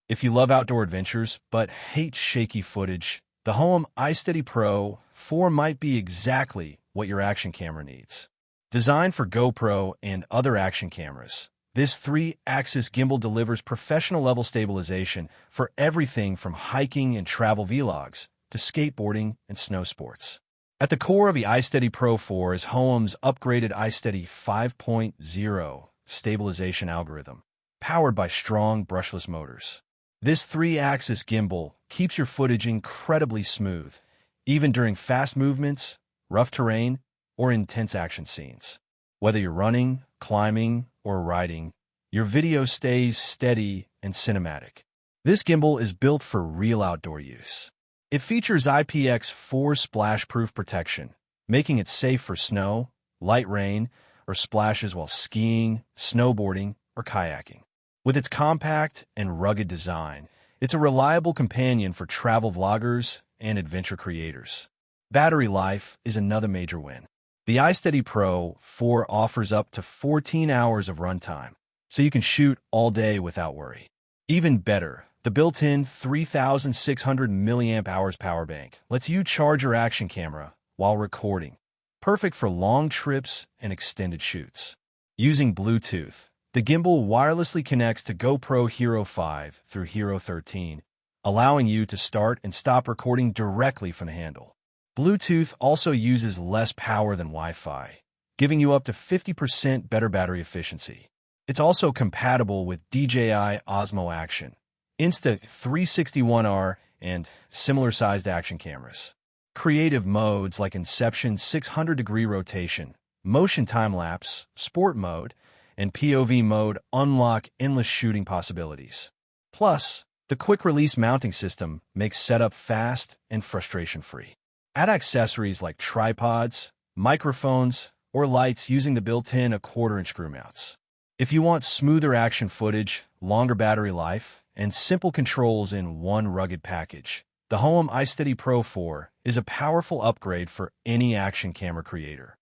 If you love outdoor adventures but hate shaky footage, the Hohem iSteady Pro 4 might be exactly what your action camera needs. Designed for GoPro and other action cameras, this 3-axis gimbal delivers professional-level stabilization for everything from hiking and travel vlogs to skateboarding and snow sports. At the core of the iSteady Pro 4 is Hohem's upgraded iSteady 5.0 stabilization algorithm, powered by strong brushless motors. This 3-axis gimbal keeps your footage incredibly smooth, even during fast movements, rough terrain, or intense action scenes. Whether you're running, climbing, or riding, your video stays steady and cinematic. This gimbal is built for real outdoor use. It features IPX4 splash-proof protection, making it safe for snow, light rain, or splashes while skiing, snowboarding, or kayaking. With its compact and rugged design, it's a reliable companion for travel vloggers and adventure creators. Battery life is another major win. The iSteady Pro 4 offers up to 14 hours of runtime, so you can shoot all day without worry. Even better, the built-in 3,600 mAh power bank lets you charge your action camera while recording, perfect for long trips and extended shoots. Using Bluetooth, the gimbal wirelessly connects to GoPro Hero 5 through Hero 13, allowing you to start and stop recording directly from the handle. Bluetooth also uses less power than Wi-Fi, giving you up to 50% better battery efficiency. It's also compatible with DJI Osmo Action, Insta361R, and similar-sized action cameras. Creative modes like Inception 600-degree rotation, motion time-lapse, sport mode, and POV mode unlock endless shooting possibilities. Plus, the quick-release mounting system makes setup fast and frustration-free. Add accessories like tripods, microphones, or lights using the built-in 1/4-inch screw mounts. If you want smoother action footage, longer battery life, and simple controls in one rugged package, the Hohem iSteady Pro 4 is a powerful upgrade for any action camera creator.